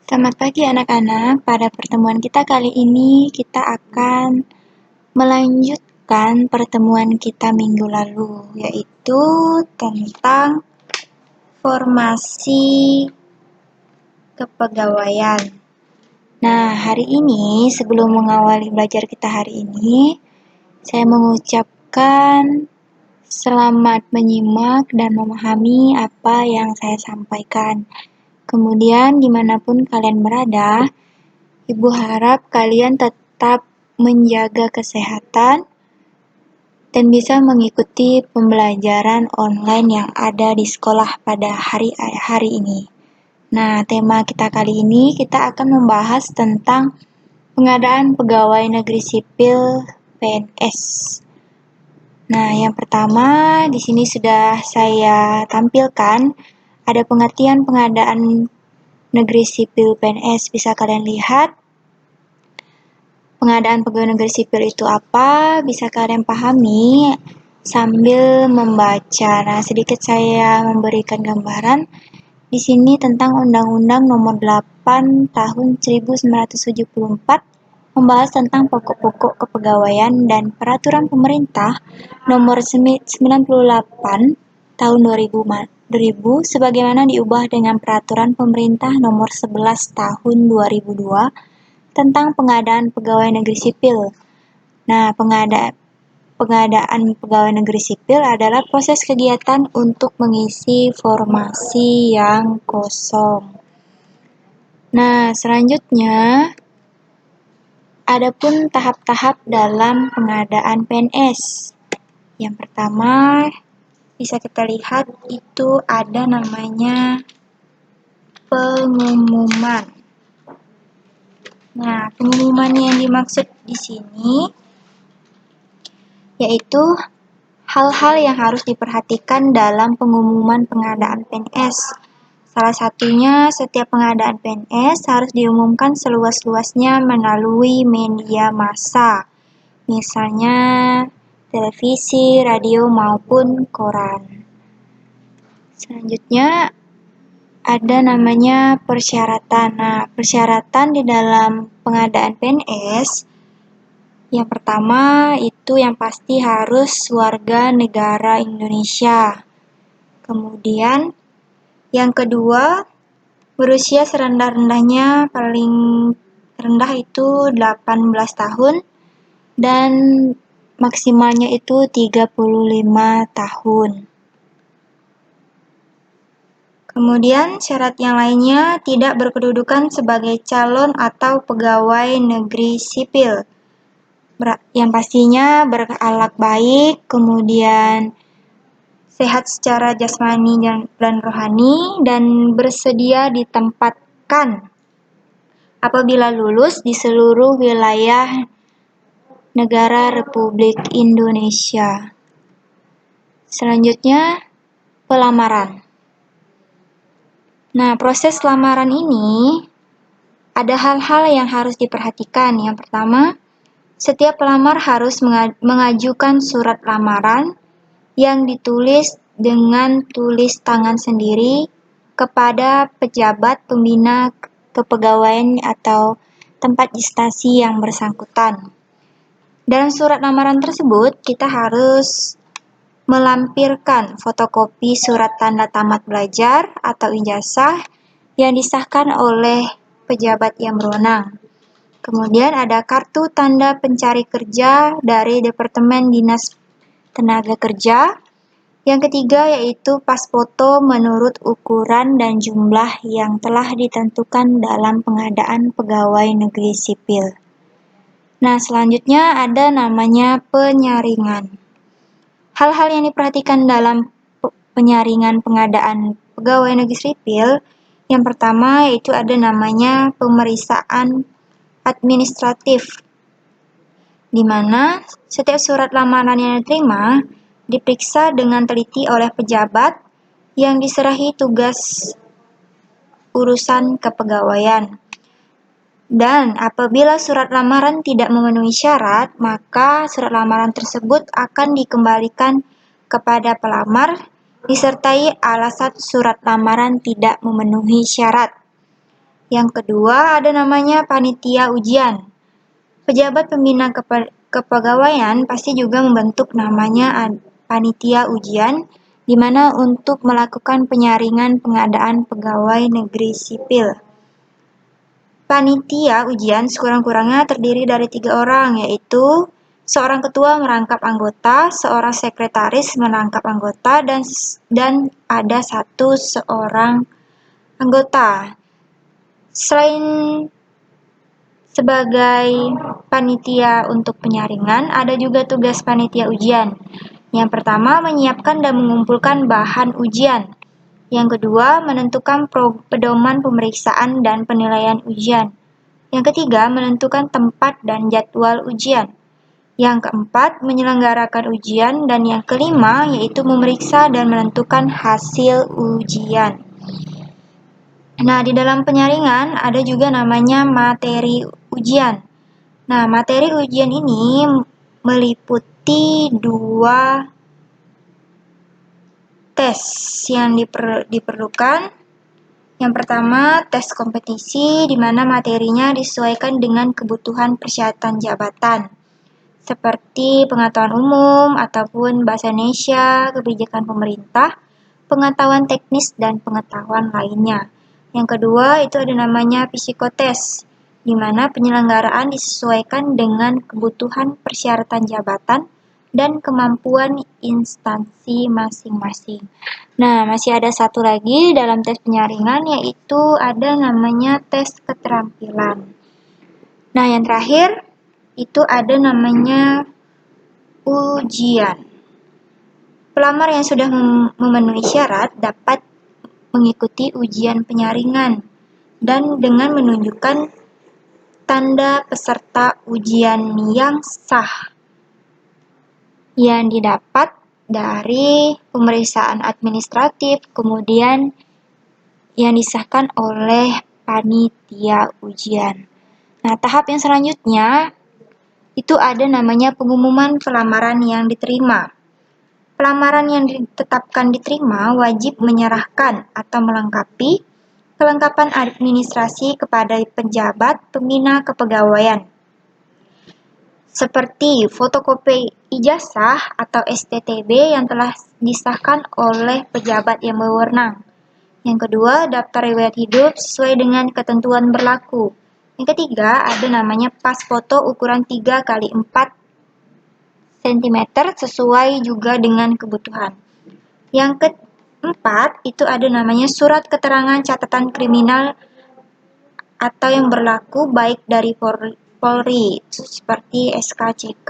Selamat pagi anak-anak. Pada pertemuan kita kali ini kita akan melanjutkan pertemuan kita minggu lalu, yaitu tentang formasi kepegawaian. Nah, hari ini sebelum mengawali belajar kita hari ini, saya mengucapkan selamat menyimak dan memahami apa yang saya sampaikan. Kemudian dimanapun kalian berada, Ibu harap kalian tetap menjaga kesehatan dan bisa mengikuti pembelajaran online yang ada di sekolah pada hari ini. Nah, tema kita kali ini kita akan membahas tentang pengadaan pegawai negeri sipil PNS. Nah, yang pertama di sini sudah saya tampilkan ada pengertian pengadaan negeri sipil PNS. Bisa kalian lihat pengadaan pegawai negeri sipil itu apa? Bisa kalian pahami sambil membaca. Nah, sedikit saya memberikan gambaran di sini tentang Undang-Undang Nomor 8 Tahun 1974 membahas tentang pokok-pokok kepegawaian dan peraturan pemerintah Nomor 98 Tahun 2000 sebagaimana diubah dengan peraturan pemerintah Nomor 11 Tahun 2002 tentang pengadaan pegawai negeri sipil. Nah, pengadaan pegawai negeri sipil adalah proses kegiatan untuk mengisi formasi yang kosong. Nah, selanjutnya adapun tahap-tahap dalam pengadaan PNS. Yang pertama bisa kita lihat itu ada namanya pengumuman. Nah, pengumuman yang dimaksud di sini yaitu hal-hal yang harus diperhatikan dalam pengumuman pengadaan PNS. Salah satunya, setiap pengadaan PNS harus diumumkan seluas-luasnya melalui media massa, misalnya televisi, radio, maupun koran. Selanjutnya, ada namanya persyaratan. Nah, persyaratan di dalam pengadaan PNS yang pertama itu yang pasti harus warga negara Indonesia. Kemudian yang kedua berusia serendah-rendahnya paling rendah itu 18 tahun dan maksimalnya itu 35 tahun. Kemudian syarat yang lainnya tidak berkedudukan sebagai calon atau pegawai negeri sipil. Yang pastinya berakhlak baik, kemudian sehat secara jasmani dan rohani, dan bersedia ditempatkan apabila lulus di seluruh wilayah negara Republik Indonesia. Selanjutnya, pelamaran. Nah, proses lamaran ini ada hal-hal yang harus diperhatikan. Yang pertama, setiap pelamar harus mengajukan surat lamaran yang ditulis dengan tulis tangan sendiri kepada pejabat pembina kepegawaian atau tempat instansi yang bersangkutan. Dalam surat lamaran tersebut, kita harus melampirkan fotokopi surat tanda tamat belajar atau ijazah yang disahkan oleh pejabat yang berwenang. Kemudian ada kartu tanda pencari kerja dari Departemen Dinas Tenaga Kerja. Yang ketiga yaitu pas foto menurut ukuran dan jumlah yang telah ditentukan dalam pengadaan pegawai negeri sipil. Nah, selanjutnya ada namanya penyaringan. Hal-hal yang diperhatikan dalam penyaringan pengadaan pegawai negeri sipil, yang pertama yaitu ada namanya pemeriksaan administratif, di mana setiap surat lamaran yang diterima diperiksa dengan teliti oleh pejabat yang diserahi tugas urusan kepegawaian. Dan apabila surat lamaran tidak memenuhi syarat, maka surat lamaran tersebut akan dikembalikan kepada pelamar disertai alasan surat lamaran tidak memenuhi syarat. Yang kedua ada namanya panitia ujian. Pejabat pembina kepegawaian pasti juga membentuk namanya panitia ujian, di mana untuk melakukan penyaringan pengadaan pegawai negeri sipil. Panitia ujian sekurang-kurangnya terdiri dari 3 orang, yaitu seorang ketua merangkap anggota, seorang sekretaris merangkap anggota, dan ada seorang anggota. Selain sebagai panitia untuk penyaringan, ada juga tugas panitia ujian. Yang pertama, menyiapkan dan mengumpulkan bahan ujian. Yang kedua, menentukan pedoman pemeriksaan dan penilaian ujian. Yang ketiga, menentukan tempat dan jadwal ujian. Yang keempat, menyelenggarakan ujian. Dan yang kelima, yaitu memeriksa dan menentukan hasil ujian. Nah, di dalam penyaringan ada juga namanya materi ujian. Nah, materi ujian ini meliputi 2 tes yang diperlukan. Yang pertama, tes kompetisi, di mana materinya disesuaikan dengan kebutuhan persyaratan jabatan, seperti pengetahuan umum ataupun bahasa Indonesia, kebijakan pemerintah, pengetahuan teknis, dan pengetahuan lainnya. Yang kedua, itu ada namanya psikotes, di mana penyelenggaraan disesuaikan dengan kebutuhan persyaratan jabatan dan kemampuan instansi masing-masing. Nah, masih ada satu lagi dalam tes penyaringan, yaitu ada namanya tes keterampilan. Nah, yang terakhir itu ada namanya ujian. Pelamar yang sudah memenuhi syarat dapat mengikuti ujian penyaringan dan dengan menunjukkan tanda peserta ujian yang sah yang didapat dari pemeriksaan administratif, kemudian yang disahkan oleh panitia ujian. Nah, tahap yang selanjutnya itu ada namanya pengumuman pelamaran yang diterima. Pelamaran yang ditetapkan diterima wajib menyerahkan atau melengkapi kelengkapan administrasi kepada pejabat pembina kepegawaian, seperti fotokopi ijazah atau STTB yang telah disahkan oleh pejabat yang berwenang. Yang kedua, daftar riwayat hidup sesuai dengan ketentuan berlaku. Yang ketiga, ada namanya pas foto ukuran 3 x 4 cm sesuai juga dengan kebutuhan. Yang keempat, itu ada namanya surat keterangan catatan kriminal atau yang berlaku baik dari Polri, seperti SKCK.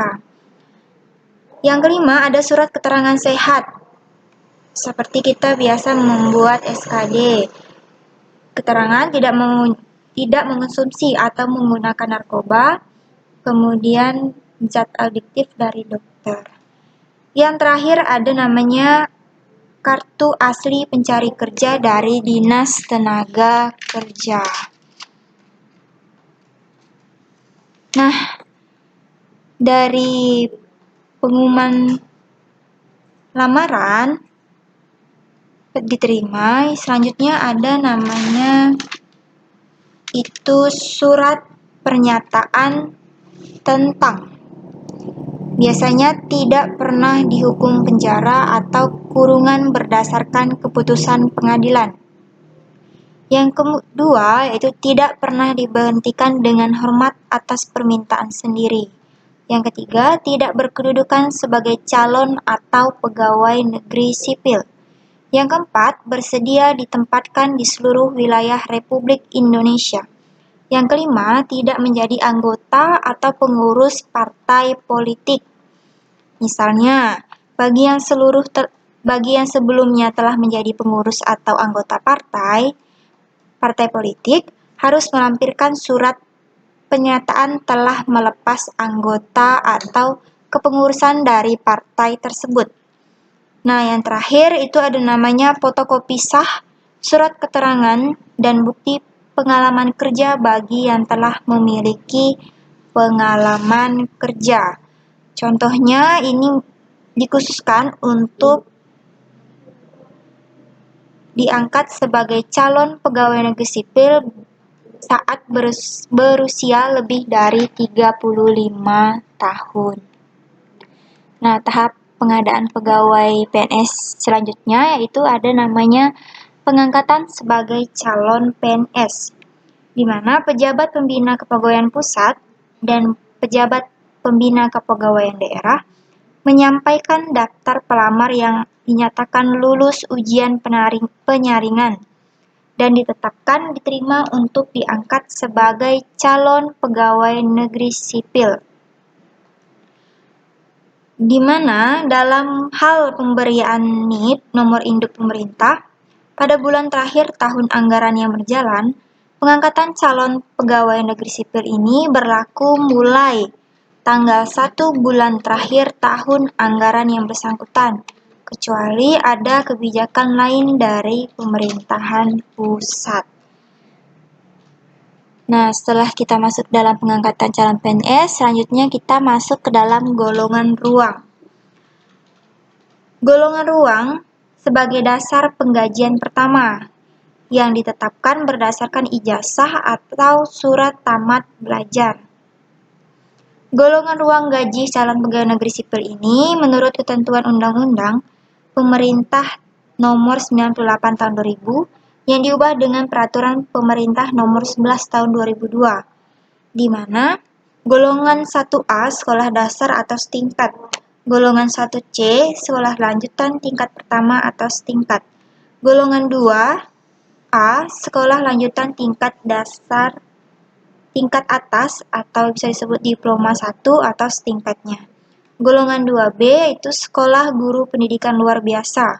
Yang kelima, ada surat keterangan sehat, seperti kita biasa membuat SKD. Keterangan tidak mengonsumsi atau menggunakan narkoba, kemudian zat adiktif dari dokter. Yang terakhir ada namanya kartu asli pencari kerja dari Dinas Tenaga Kerja. Nah, dari pengumuman lamaran diterima, selanjutnya ada namanya itu surat pernyataan tentang biasanya tidak pernah dihukum penjara atau kurungan berdasarkan keputusan pengadilan. Yang kedua, yaitu tidak pernah diberhentikan dengan hormat atas permintaan sendiri. Yang ketiga, tidak berkedudukan sebagai calon atau pegawai negeri sipil. Yang keempat, bersedia ditempatkan di seluruh wilayah Republik Indonesia. Yang kelima, tidak menjadi anggota atau pengurus partai politik. Misalnya, bagi yang sebelumnya telah menjadi pengurus atau anggota partai politik harus melampirkan surat pernyataan telah melepas anggota atau kepengurusan dari partai tersebut. Nah, yang terakhir itu ada namanya fotokopi sah, surat keterangan, dan bukti pengalaman kerja bagi yang telah memiliki pengalaman kerja. Contohnya ini dikhususkan untuk diangkat sebagai calon pegawai negeri sipil saat berusia lebih dari 35 tahun. Nah, tahap pengadaan pegawai PNS selanjutnya yaitu ada namanya pengangkatan sebagai calon PNS, di mana pejabat pembina kepegawaian pusat dan pejabat pembina kepegawaian daerah menyampaikan daftar pelamar yang dinyatakan lulus ujian penyaringan dan ditetapkan diterima untuk diangkat sebagai calon pegawai negeri sipil. Di mana dalam hal pemberian NIP nomor induk pemerintah, pada bulan terakhir tahun anggaran yang berjalan, pengangkatan calon pegawai negeri sipil ini berlaku mulai tanggal 1 bulan terakhir tahun anggaran yang bersangkutan, kecuali ada kebijakan lain dari pemerintahan pusat. Nah, setelah kita masuk dalam pengangkatan calon PNS, selanjutnya kita masuk ke dalam golongan ruang. Golongan ruang sebagai dasar penggajian pertama yang ditetapkan berdasarkan ijazah atau surat tamat belajar. Golongan ruang gaji calon pegawai negeri sipil ini menurut ketentuan Undang-Undang Pemerintah Nomor 98 Tahun 2000 yang diubah dengan Peraturan Pemerintah Nomor 11 Tahun 2002, di mana golongan 1A sekolah dasar atau setingkat, golongan 1C sekolah lanjutan tingkat pertama atau setingkat, golongan 2A sekolah lanjutan tingkat dasar tingkat atas atau bisa disebut diploma 1 atau setingkatnya. Golongan 2B yaitu sekolah guru pendidikan luar biasa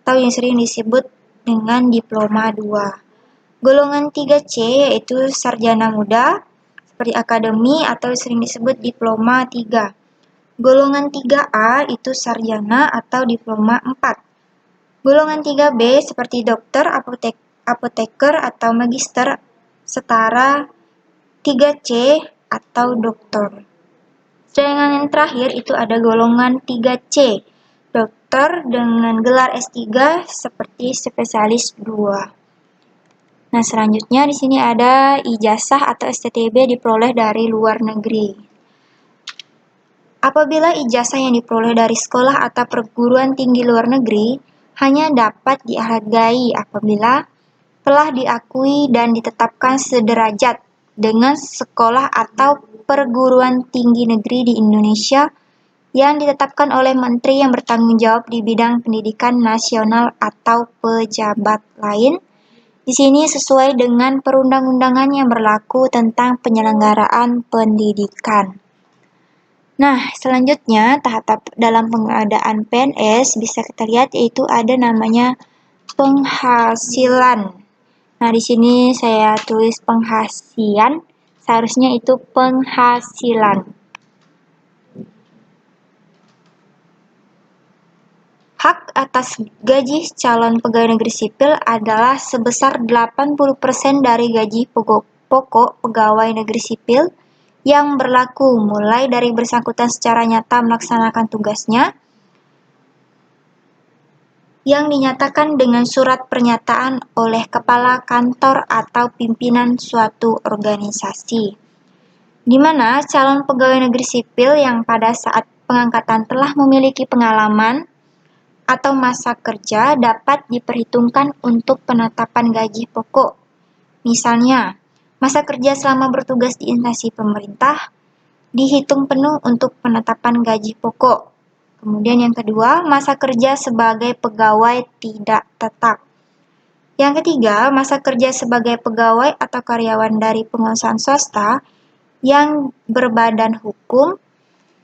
atau yang sering disebut dengan diploma 2. Golongan 3C yaitu sarjana muda seperti akademi atau sering disebut diploma 3. Golongan 3A itu sarjana atau diploma 4. Golongan 3B seperti dokter, apoteker atau magister setara 3C atau doktor. Sedangkan yang terakhir itu ada golongan 3C, dokter dengan gelar S3 seperti spesialis 2. Nah, selanjutnya di sini ada ijazah atau STTB diperoleh dari luar negeri. Apabila ijazah yang diperoleh dari sekolah atau perguruan tinggi luar negeri hanya dapat dihargai apabila telah diakui dan ditetapkan sederajat dengan sekolah atau perguruan tinggi negeri di Indonesia yang ditetapkan oleh menteri yang bertanggung jawab di bidang pendidikan nasional atau pejabat lain. Di sini sesuai dengan perundang-undangan yang berlaku tentang penyelenggaraan pendidikan. Nah, selanjutnya tahap dalam pengadaan PNS bisa kita lihat yaitu ada namanya penghasilan. Nah, di sini saya tulis penghasilan, seharusnya itu penghasilan. Hak atas gaji calon pegawai negeri sipil adalah sebesar 80% dari gaji pokok pegawai negeri sipil yang berlaku mulai dari bersangkutan secara nyata melaksanakan tugasnya yang dinyatakan dengan surat pernyataan oleh kepala kantor atau pimpinan suatu organisasi, di mana calon pegawai negeri sipil yang pada saat pengangkatan telah memiliki pengalaman atau masa kerja dapat diperhitungkan untuk penetapan gaji pokok. Misalnya, masa kerja selama bertugas di instansi pemerintah dihitung penuh untuk penetapan gaji pokok. Kemudian yang kedua, masa kerja sebagai pegawai tidak tetap. Yang ketiga, masa kerja sebagai pegawai atau karyawan dari pengusahaan swasta yang berbadan hukum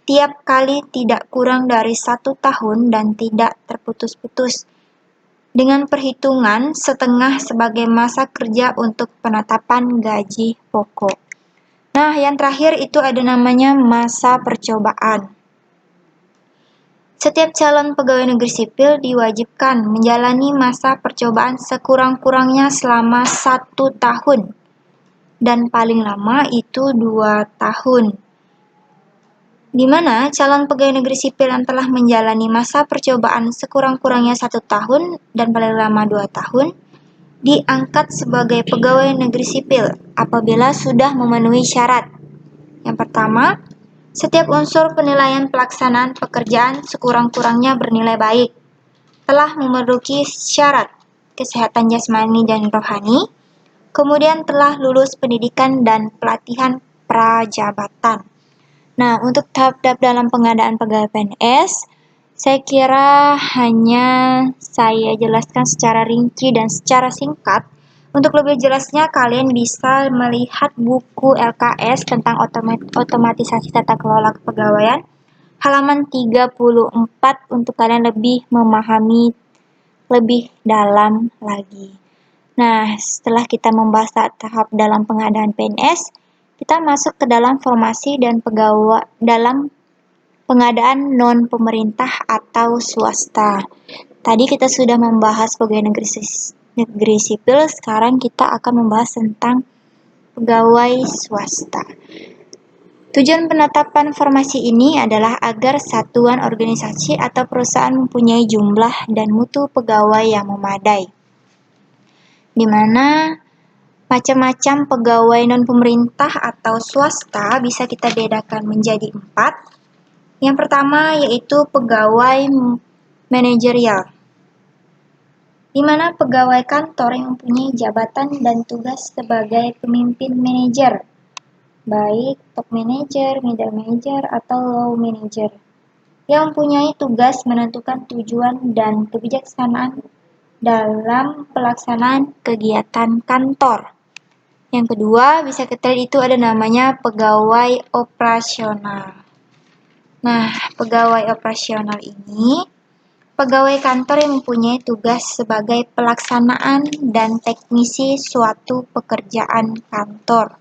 tiap kali tidak kurang dari 1 tahun dan tidak terputus-putus, dengan perhitungan setengah sebagai masa kerja untuk penetapan gaji pokok. Nah, yang terakhir itu ada namanya masa percobaan. Setiap calon pegawai negeri sipil diwajibkan menjalani masa percobaan sekurang-kurangnya selama 1 tahun dan paling lama itu 2 tahun. Di mana calon pegawai negeri sipil yang telah menjalani masa percobaan sekurang-kurangnya 1 tahun dan paling lama 2 tahun diangkat sebagai pegawai negeri sipil apabila sudah memenuhi syarat. Yang pertama, setiap unsur penilaian pelaksanaan pekerjaan sekurang-kurangnya bernilai baik, telah memenuhi syarat kesehatan jasmani dan rohani, kemudian telah lulus pendidikan dan pelatihan prajabatan. Nah, untuk tahap-tahap dalam pengadaan pegawai PNS, saya kira hanya saya jelaskan secara rinci dan secara singkat. Untuk lebih jelasnya, kalian bisa melihat buku LKS tentang otomatisasi tata kelola kepegawaian, halaman 34 untuk kalian lebih memahami lebih dalam lagi. Nah, setelah kita membahas tahap dalam pengadaan PNS, kita masuk ke dalam formasi dan pegawai dalam pengadaan non-pemerintah atau swasta. Tadi kita sudah membahas pegawai negeri sipil, sekarang kita akan membahas tentang pegawai swasta. Tujuan penetapan formasi ini adalah agar satuan organisasi atau perusahaan mempunyai jumlah dan mutu pegawai yang memadai, di mana macam-macam pegawai non-pemerintah atau swasta bisa kita bedakan menjadi 4. Yang pertama yaitu pegawai manajerial, di mana pegawai kantor yang mempunyai jabatan dan tugas sebagai pemimpin manajer, baik top manager, middle manager, atau low manager, yang mempunyai tugas menentukan tujuan dan kebijaksanaan dalam pelaksanaan kegiatan kantor. Yang kedua, bisa kita lihat itu ada namanya pegawai operasional. Nah, pegawai operasional ini pegawai kantor yang mempunyai tugas sebagai pelaksanaan dan teknisi suatu pekerjaan kantor.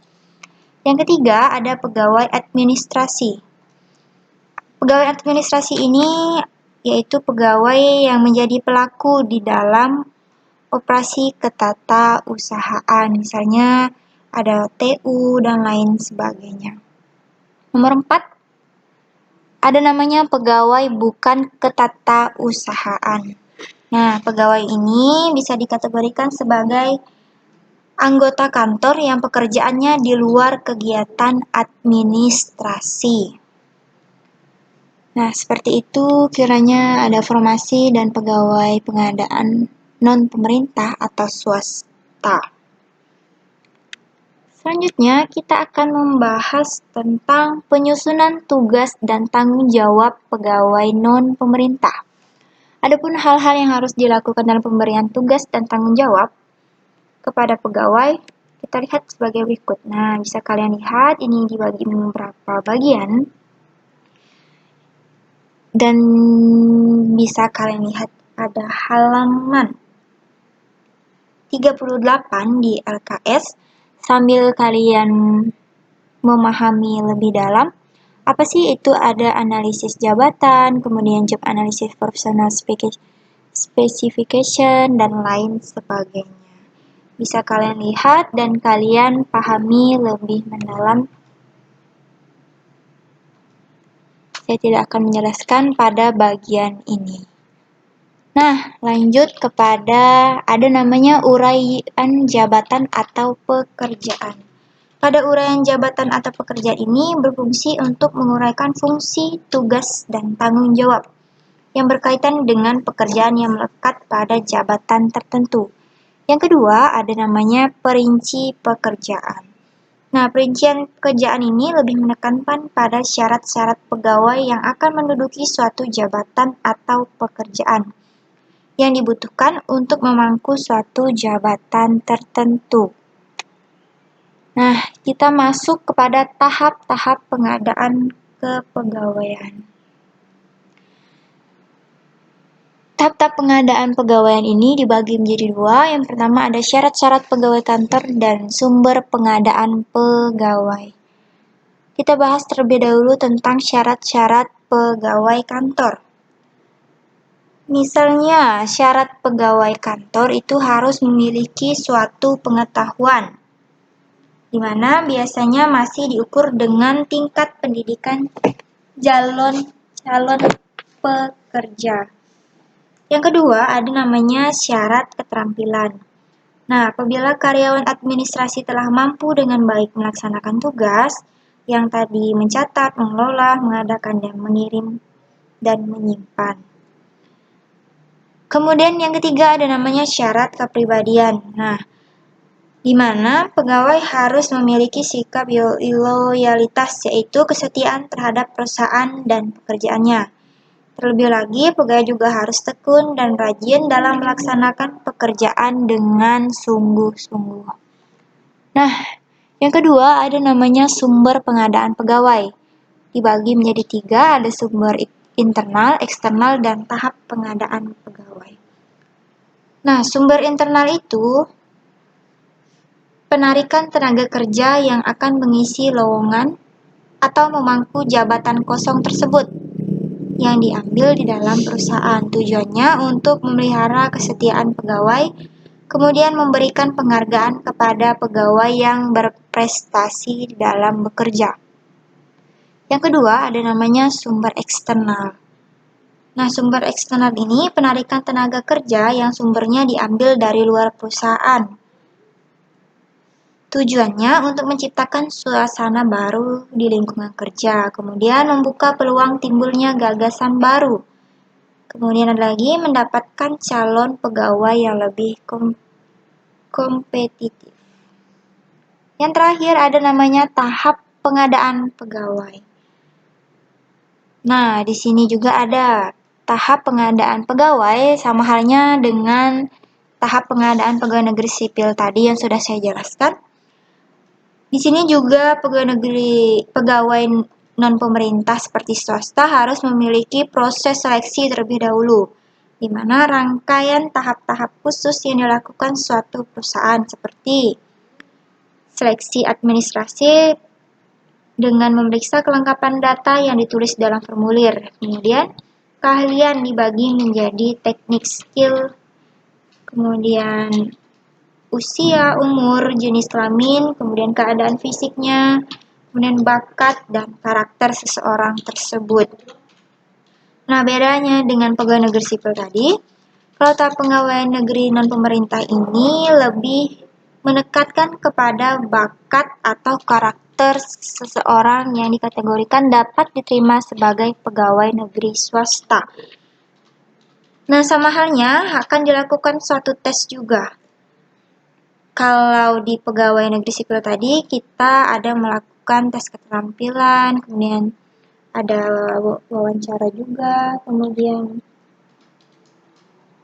Yang ketiga, ada pegawai administrasi. Pegawai administrasi ini yaitu pegawai yang menjadi pelaku di dalam operasi ketata-usahaan, misalnya ada TU dan lain sebagainya. Nomor 4, ada namanya pegawai bukan ketata-usahaan. Nah, pegawai ini bisa dikategorikan sebagai anggota kantor yang pekerjaannya di luar kegiatan administrasi. Nah, seperti itu kiranya ada formasi dan pegawai pengadaan non-pemerintah atau swasta. Selanjutnya, kita akan membahas tentang penyusunan tugas dan tanggung jawab pegawai non-pemerintah. Adapun hal-hal yang harus dilakukan dalam pemberian tugas dan tanggung jawab kepada pegawai, kita lihat sebagai berikut. Nah, bisa kalian lihat ini dibagi beberapa bagian. Dan bisa kalian lihat pada halaman 38 di LKS, sambil kalian memahami lebih dalam, apa sih itu ada analisis jabatan, kemudian job analysis professional specification, dan lain sebagainya. Bisa kalian lihat dan kalian pahami lebih mendalam. Saya tidak akan menjelaskan pada bagian ini. Nah, lanjut kepada ada namanya uraian jabatan atau pekerjaan. Pada uraian jabatan atau pekerjaan ini berfungsi untuk menguraikan fungsi, tugas, dan tanggung jawab yang berkaitan dengan pekerjaan yang melekat pada jabatan tertentu. Yang kedua, ada namanya perinci pekerjaan. Nah, perincian pekerjaan ini lebih menekankan pada syarat-syarat pegawai yang akan menduduki suatu jabatan atau pekerjaan yang dibutuhkan untuk memangku suatu jabatan tertentu. Nah, kita masuk kepada tahap-tahap pengadaan kepegawaian. Tahap-tahap pengadaan pegawaian ini dibagi menjadi 2. Yang pertama ada syarat-syarat pegawai kantor dan sumber pengadaan pegawai. Kita bahas terlebih dahulu tentang syarat-syarat pegawai kantor. Misalnya, syarat pegawai kantor itu harus memiliki suatu pengetahuan, di mana biasanya masih diukur dengan tingkat pendidikan calon pekerja. Yang kedua, ada namanya syarat keterampilan. Nah, apabila karyawan administrasi telah mampu dengan baik melaksanakan tugas yang tadi mencatat, mengelola, mengadakan, dan mengirim, dan menyimpan. Kemudian yang ketiga ada namanya syarat kepribadian. Nah, di mana pegawai harus memiliki sikap loyalitas, yaitu kesetiaan terhadap perusahaan dan pekerjaannya. Terlebih lagi, pegawai juga harus tekun dan rajin dalam melaksanakan pekerjaan dengan sungguh-sungguh. Nah, yang kedua ada namanya sumber pengadaan pegawai. Dibagi menjadi 3, ada sumber internal, eksternal, dan tahap pengadaan pegawai. Nah, sumber internal itu penarikan tenaga kerja yang akan mengisi lowongan atau memangku jabatan kosong tersebut yang diambil di dalam perusahaan. Tujuannya untuk memelihara kesetiaan pegawai, kemudian memberikan penghargaan kepada pegawai yang berprestasi dalam bekerja. Yang kedua ada namanya sumber eksternal. Nah, sumber eksternal ini penarikan tenaga kerja yang sumbernya diambil dari luar perusahaan. Tujuannya untuk menciptakan suasana baru di lingkungan kerja, kemudian membuka peluang timbulnya gagasan baru. Kemudian ada lagi mendapatkan calon pegawai yang lebih kompetitif. Yang terakhir ada namanya tahap pengadaan pegawai. Nah, di sini juga ada tahap pengadaan pegawai sama halnya dengan tahap pengadaan pegawai negeri sipil tadi yang sudah saya jelaskan. Di sini juga pegawai non pemerintah seperti swasta harus memiliki proses seleksi terlebih dahulu, di mana rangkaian tahap-tahap khusus yang dilakukan suatu perusahaan seperti seleksi administrasi dengan memeriksa kelengkapan data yang ditulis dalam formulir. Kemudian keahlian dibagi menjadi teknik skill, kemudian usia, umur, jenis kelamin, kemudian keadaan fisiknya, kemudian bakat dan karakter seseorang tersebut. Nah, bedanya dengan pegawai negeri sipil tadi, kalau tahap pegawai negeri non-pemerintah ini lebih menekatkan kepada bakat atau karakter seseorang yang dikategorikan dapat diterima sebagai pegawai negeri swasta. Nah, sama halnya akan dilakukan suatu tes juga. Kalau di pegawai negeri sipil tadi, kita ada melakukan tes keterampilan, kemudian ada wawancara juga, kemudian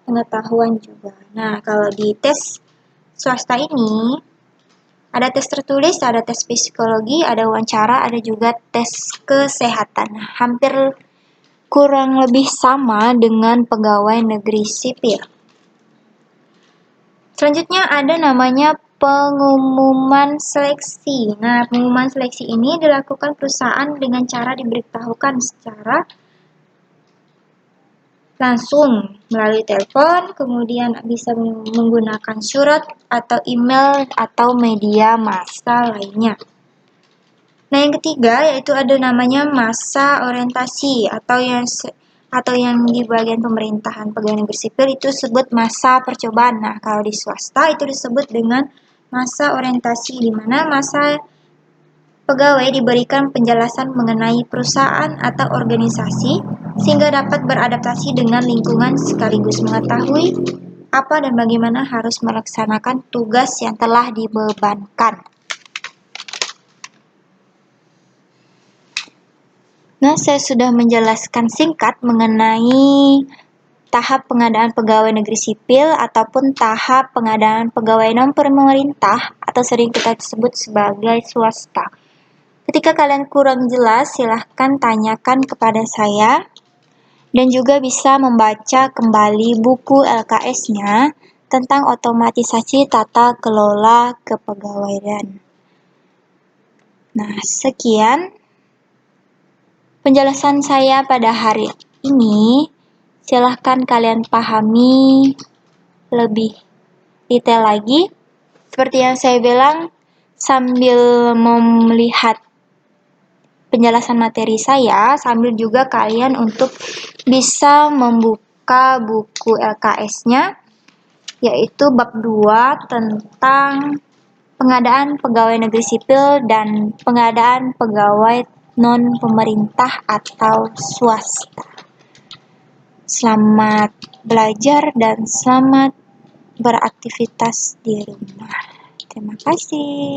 pengetahuan juga. Nah, kalau di tes swasta ini, ada tes tertulis, ada tes psikologi, ada wawancara, ada juga tes kesehatan. Hampir kurang lebih sama dengan pegawai negeri sipil. Selanjutnya ada namanya pengumuman seleksi. Nah, pengumuman seleksi ini dilakukan perusahaan dengan cara diberitahukan secara langsung melalui telepon, kemudian bisa menggunakan surat atau email atau media massa lainnya. Nah, yang ketiga yaitu ada namanya masa orientasi atau yang di bagian pemerintahan pegawai negeri sipil itu disebut masa percobaan. Nah, kalau di swasta itu disebut dengan masa orientasi, di mana masa pegawai diberikan penjelasan mengenai perusahaan atau organisasi sehingga dapat beradaptasi dengan lingkungan sekaligus mengetahui apa dan bagaimana harus melaksanakan tugas yang telah dibebankan. Nah, saya sudah menjelaskan singkat mengenai tahap pengadaan pegawai negeri sipil ataupun tahap pengadaan pegawai non-pemerintah atau sering kita sebut sebagai swasta. Ketika kalian kurang jelas, silahkan tanyakan kepada saya dan juga bisa membaca kembali buku LKS-nya tentang otomatisasi tata kelola kepegawaian. Nah, sekian penjelasan saya pada hari ini. Silahkan kalian pahami lebih detail lagi. Seperti yang saya bilang, sambil melihat penjelasan materi saya, sambil juga kalian untuk bisa membuka buku LKS-nya yaitu bab 2 tentang pengadaan pegawai negeri sipil dan pengadaan pegawai non-pemerintah atau swasta. Selamat belajar dan selamat beraktivitas di rumah. Terima kasih.